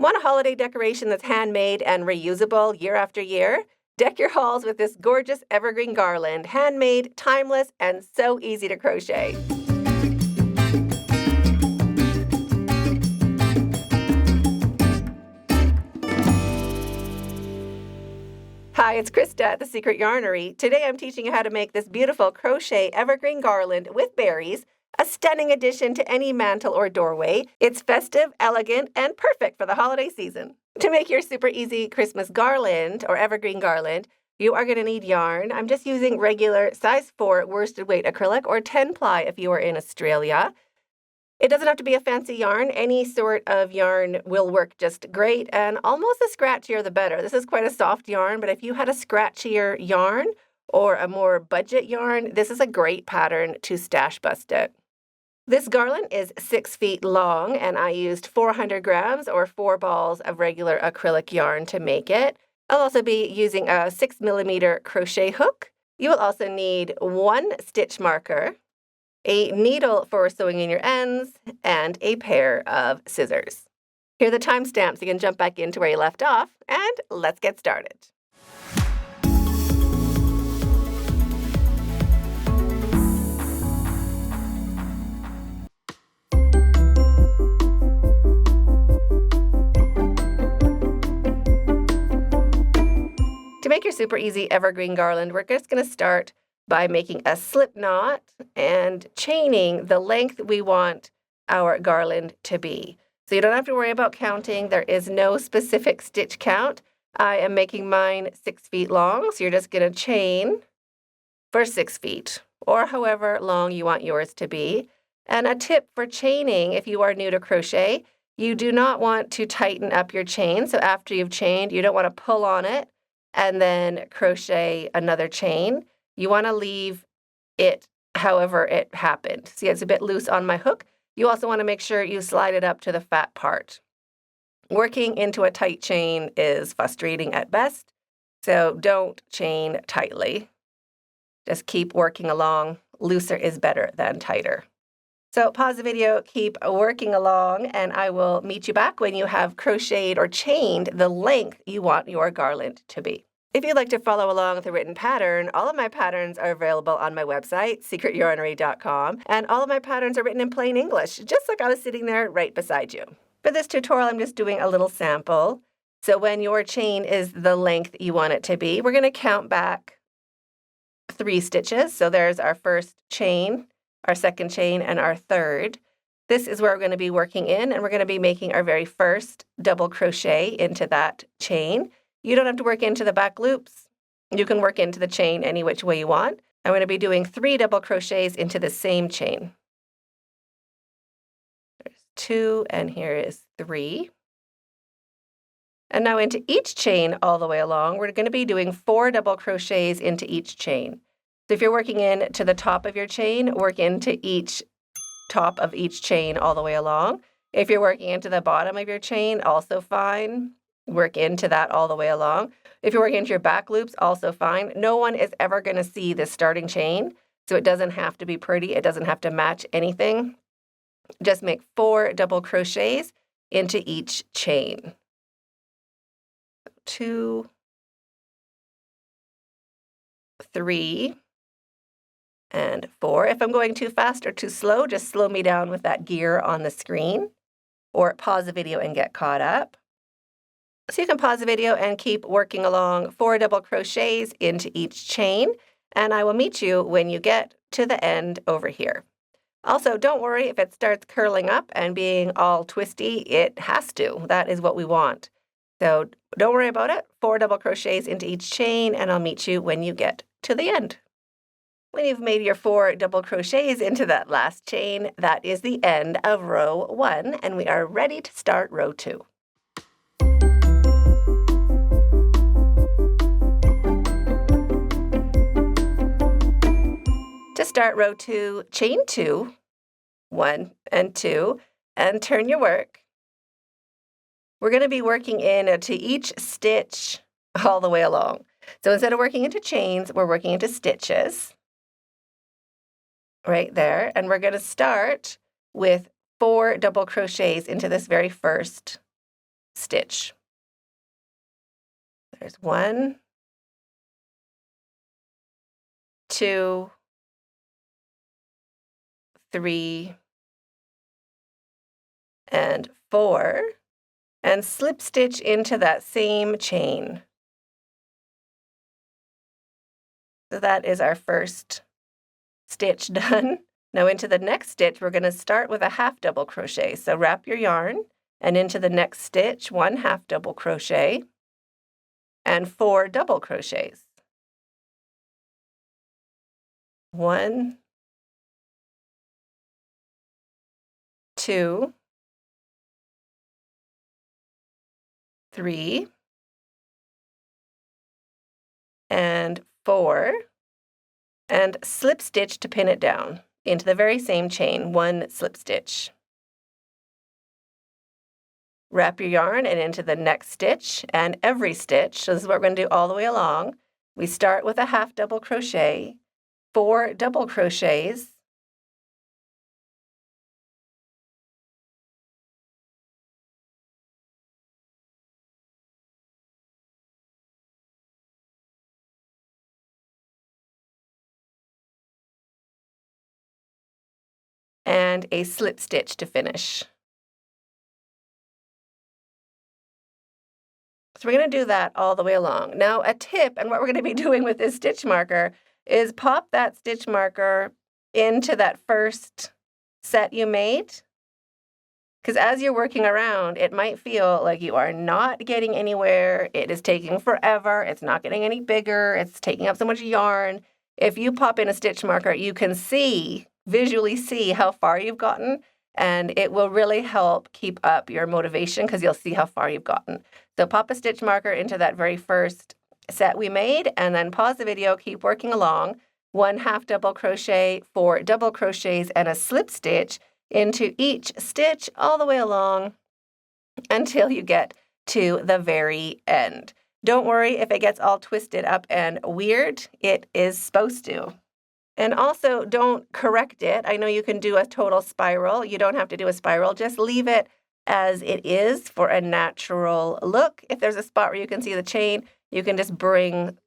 Want a holiday decoration that's handmade and reusable year after year? Deck your halls with this gorgeous evergreen garland, handmade, timeless, and so easy to crochet. Hi, it's Krista at The Secret Yarnery. Today I'm teaching you how to make this beautiful crochet evergreen garland with berries, a stunning addition to any mantle or doorway. It's festive, elegant, and perfect for the holiday season. To make your super easy Christmas garland or evergreen garland, you are going to need yarn. I'm just using regular size 4 worsted weight acrylic or 10 ply if you are in Australia. It doesn't have to be a fancy yarn. Any sort of yarn will work just great, and almost the scratchier the better. This is quite a soft yarn, but if you had a scratchier yarn or a more budget yarn, this is a great pattern to stash bust it. This garland is 6 feet long, and I used 400 grams or 4 balls of regular acrylic yarn to make it. I'll also be using a 6mm crochet hook. You will also need 1 stitch marker, a needle for sewing in your ends, and a pair of scissors. Here are the timestamps. You can jump back into where you left off, and let's get started. To make your super easy evergreen garland, we're just going to start by making a slip knot and chaining the length we want our garland to be. So you don't have to worry about counting. There is no specific stitch count. I am making mine 6 feet long, so you're just going to chain for 6 feet, or however long you want yours to be. And a tip for chaining, if you are new to crochet, you do not want to tighten up your chain. So after you've chained, you don't want to pull on it and then crochet another chain. You want to leave it however it happened. See, it's a bit loose on my hook. You also want to make sure you slide it up to the fat part. Working into a tight chain is frustrating at best, so don't chain tightly. Just keep working along. Looser is better than tighter. So pause the video, keep working along, and I will meet you back when you have crocheted or chained the length you want your garland to be. If you'd like to follow along with a written pattern, all of my patterns are available on my website, secretyarnery.com, and all of my patterns are written in plain English, just like I was sitting there right beside you. For this tutorial, I'm just doing a little sample. So when your chain is the length you want it to be, we're going to count back 3 stitches. So there's our first chain, our second chain, and our third. This is where we're going to be working in, and we're going to be making our very first double crochet into that chain. You don't have to work into the back loops. You can work into the chain any which way you want. I'm going to be doing 3 double crochets into the same chain. There's 2, and here is 3. And now into each chain all the way along, we're going to be doing 4 double crochets into each chain. So if you're working in to the top of your chain, work into each top of each chain all the way along. If you're working into the bottom of your chain, also fine. Work into that all the way along. If you're working into your back loops, also fine. No one is ever going to see this starting chain, so it doesn't have to be pretty. It doesn't have to match anything. Just make 4 double crochets into each chain. 2, 3, and 4. If I'm going too fast or too slow, just slow me down with that gear on the screen, or pause the video and get caught up. So you can pause the video and keep working along 4 double crochets into each chain, and I will meet you when you get to the end over here. Also, don't worry if it starts curling up and being all twisty. It has to. That is what we want. So don't worry about it. 4 double crochets into each chain, and I'll meet you when you get to the end. When you've made your 4 double crochets into that last chain, that is the end of row 1, and we are ready to start row 2. To start row 2, chain 2, 1 and 2, and turn your work. We're going to be working into each stitch all the way along. So instead of working into chains, we're working into stitches right there. And we're going to start with 4 double crochets into this very first stitch. There's 1, 2, 3, and 4, and slip stitch into that same chain. So that is our first stitch done. Now into the next stitch, we're going to start with a half double crochet. So wrap your yarn, and into the next stitch, 1 half double crochet, and 4 double crochets. 1, 2, 3, and 4, and slip stitch to pin it down into the very same chain, 1 slip stitch. Wrap your yarn and into the next stitch, and every stitch, so this is what we're going to do all the way along. We start with a half double crochet, 4 double crochets, and a slip stitch to finish. So we're going to do that all the way along. Now a tip, and what we're going to be doing with this stitch marker, is pop that stitch marker into that first set you made. Because as you're working around, it might feel like you are not getting anywhere. It is taking forever. It's not getting any bigger. It's taking up so much yarn. If you pop in a stitch marker, you can visually see how far you've gotten, and it will really help keep up your motivation because you'll see how far you've gotten. So pop a stitch marker into that very first set we made, and then pause the video, keep working along. 1 half double crochet, 4 double crochets, and a slip stitch into each stitch all the way along until you get to the very end. Don't worry if it gets all twisted up and weird. It is supposed to. And also don't correct it. I know you can do a total spiral. You don't have to do a spiral. Just leave it as it is for a natural look. If there's a spot where you can see the chain, you can just bring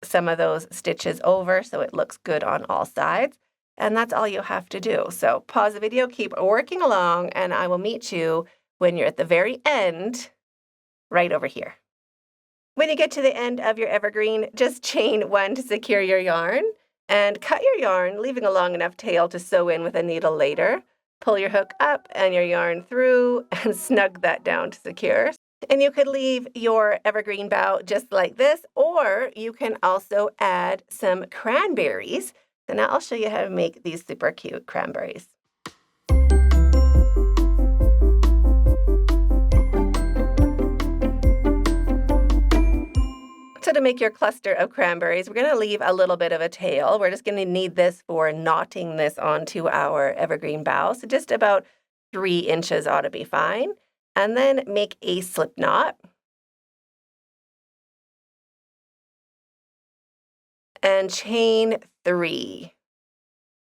some of those stitches over so it looks good on all sides. And that's all you have to do. So pause the video, keep working along, and I will meet you when you're at the very end, right over here. When you get to the end of your evergreen, just chain 1 to secure your yarn and cut your yarn, leaving a long enough tail to sew in with a needle later. Pull your hook up and your yarn through and snug that down to secure. And you could leave your evergreen bow just like this, or you can also add some cranberries. So now I'll show you how to make these super cute cranberries. So to make your cluster of cranberries, we're going to leave a little bit of a tail. We're just going to need this for knotting this onto our evergreen bough. So just about 3 inches ought to be fine. And then make a slip knot. And chain 3.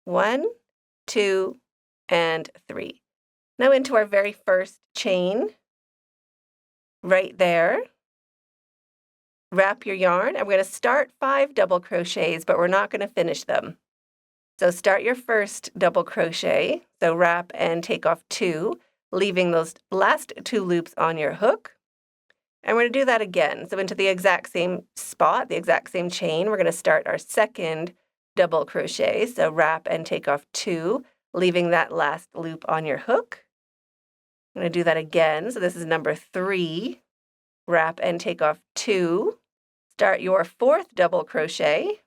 1, 2, and 3. Now into our very first chain, right there. Wrap your yarn, and we're going to start 5 double crochets, but we're not going to finish them. So start your first double crochet, so wrap and take off 2, leaving those last 2 loops on your hook. And we're going to do that again. So into the exact same spot, the exact same chain, we're going to start our second double crochet. So wrap and take off 2, leaving that last loop on your hook. I'm going to do that again. So this is number 3. Wrap and take off 2. Start your 4th double crochet.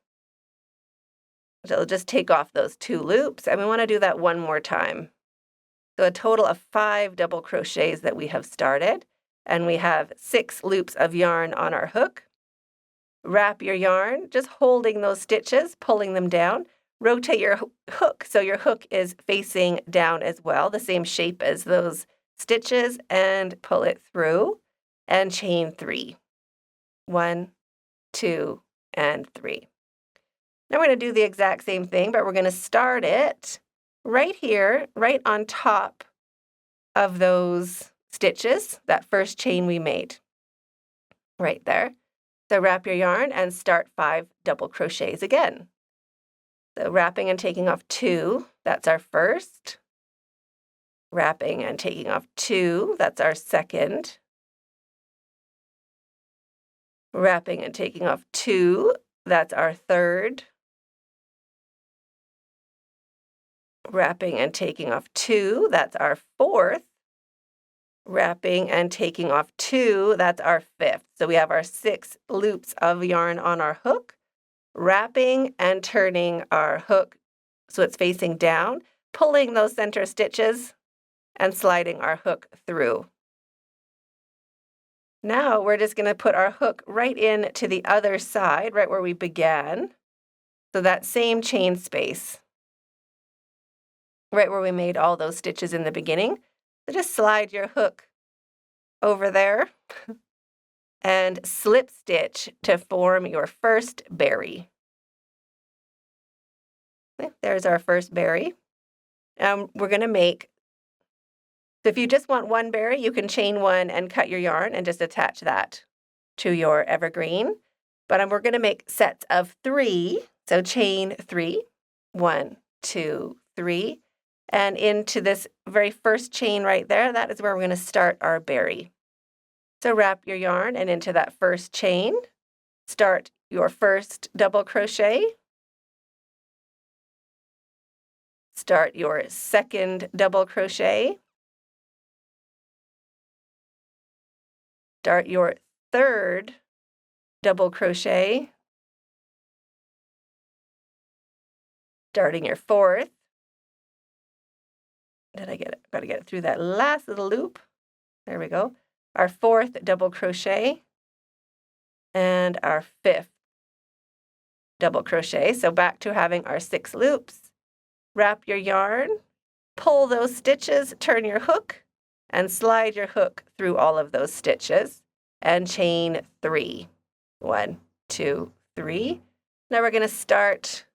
So just take off those 2 loops, and we want to do that one more time. So a total of 5 double crochets that we have started. And we have 6 loops of yarn on our hook. Wrap your yarn, just holding those stitches, pulling them down. Rotate your hook so your hook is facing down as well, the same shape as those stitches, and pull it through and chain 3. 1, 2, and 3. Now we're going to do the exact same thing, but we're going to start it right here, right on top of those stitches, that first chain we made right there. So wrap your yarn and start 5 double crochets again. So wrapping and taking off 2, that's our first. Wrapping and taking off 2, that's our second. Wrapping and taking off 2, that's our third. Wrapping and taking off 2, that's our fourth. Wrapping and taking off 2, that's our fifth. So we have our 6 loops of yarn on our hook, wrapping and turning our hook so it's facing down, pulling those center stitches and sliding our hook through. Now we're just going to put our hook right in to the other side, right where we began. So that same chain space, right where we made all those stitches in the beginning. So just slide your hook over there and slip stitch to form your first berry. Okay, there's our first berry. We're going to make, so if you just want one berry, you can chain 1 and cut your yarn and just attach that to your evergreen. But we're going to make sets of 3. So chain 3, 1, 2, 3. And into this very first chain right there, that is where we're going to start our berry. So wrap your yarn and into that first chain, start your first double crochet, start your second double crochet, start your third double crochet, starting your fourth. Did I get it? Got to get it through that last little loop. There we go. Our fourth double crochet and our fifth double crochet. So back to having our 6 loops. Wrap your yarn, pull those stitches, turn your hook, and slide your hook through all of those stitches and chain 3. 1, 2, 3. Now we're going to start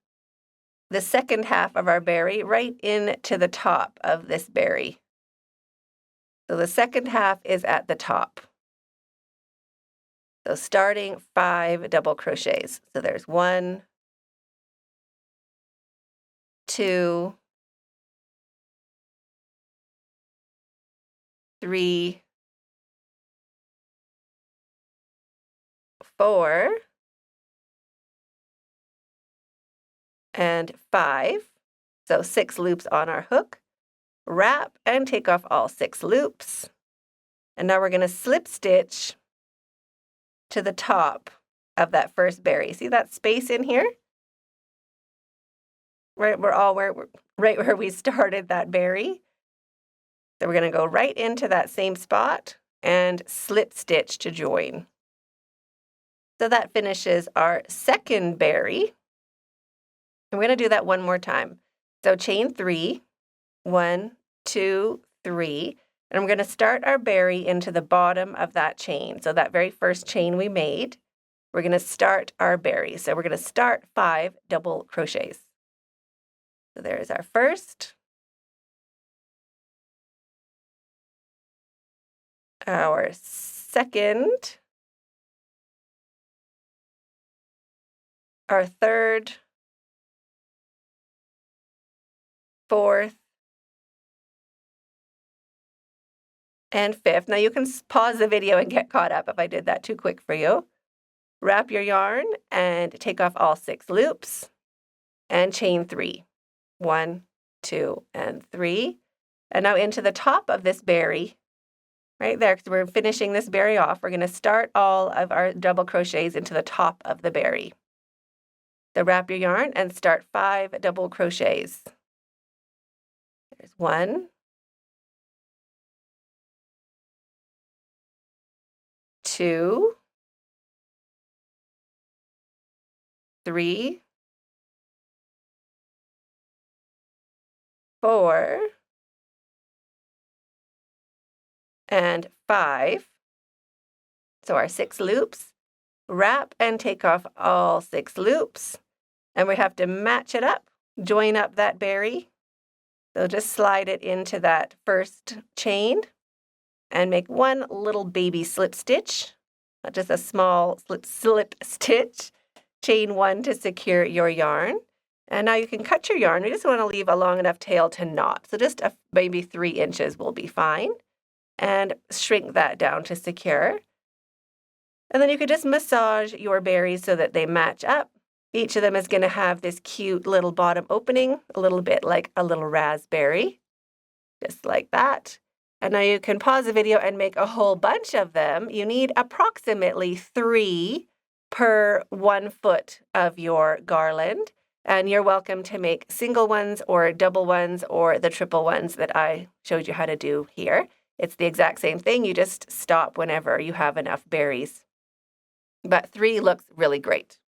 the second half of our berry right into the top of this berry. So the second half is at the top. So starting 5 double crochets. So there's 1, 2, 3, 4, and 5. So 6 loops on our hook. Wrap and take off all 6 loops. And now we're going to slip stitch to the top of that first berry. See that space in here? Right, right where we started that berry. So we're going to go right into that same spot and slip stitch to join. So that finishes our second berry. And we're going to do that one more time. So chain 3, 1, 2, 3, and we're going to start our berry into the bottom of that chain. So that very first chain we made, we're going to start our berry. So we're going to start 5 double crochets. So there's our first, our second, our third, fourth, and fifth. Now you can pause the video and get caught up if I did that too quick for you. Wrap your yarn and take off all 6 loops and chain 3. 1, 2, and 3. And now into the top of this berry, right there, because we're finishing this berry off, we're going to start all of our double crochets into the top of the berry. So wrap your yarn and start 5 double crochets. There's 1, 2, 3, 4, and 5. So our 6 loops. Wrap and take off all 6 loops. And we have to match it up, join up that berry. So just slide it into that first chain and make one little baby slip stitch, just a small slip stitch. Chain 1 to secure your yarn. And now you can cut your yarn. We just want to leave a long enough tail to knot. So just maybe 3 inches will be fine. And shrink that down to secure. And then you could just massage your berries so that they match up. Each of them is going to have this cute little bottom opening, a little bit like a little raspberry, just like that. And now you can pause the video and make a whole bunch of them. You need approximately 3 per 1 foot of your garland. And you're welcome to make single ones or double ones or the triple ones that I showed you how to do here. It's the exact same thing. You just stop whenever you have enough berries. But 3 looks really great.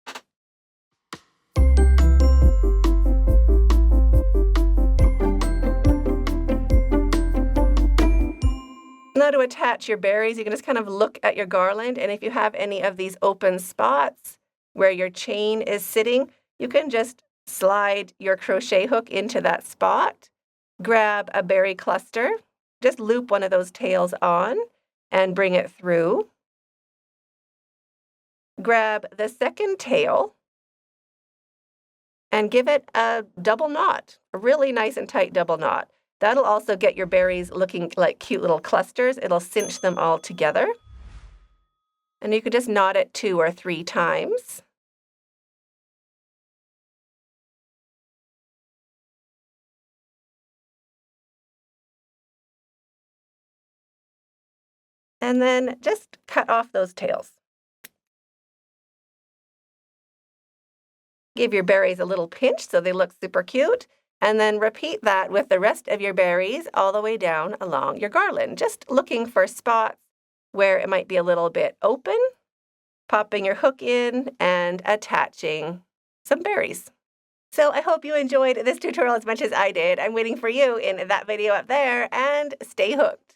Now to attach your berries, you can just kind of look at your garland, and if you have any of these open spots where your chain is sitting, you can just slide your crochet hook into that spot, grab a berry cluster, just loop one of those tails on and bring it through. Grab the second tail and give it a double knot, a really nice and tight double knot. That'll also get your berries looking like cute little clusters. It'll cinch them all together. And you could just knot it 2 or 3 times. And then just cut off those tails. Give your berries a little pinch so they look super cute. And then repeat that with the rest of your berries all the way down along your garland. Just looking for spots where it might be a little bit open, popping your hook in and attaching some berries. So I hope you enjoyed this tutorial as much as I did. I'm waiting for you in that video up there, and stay hooked.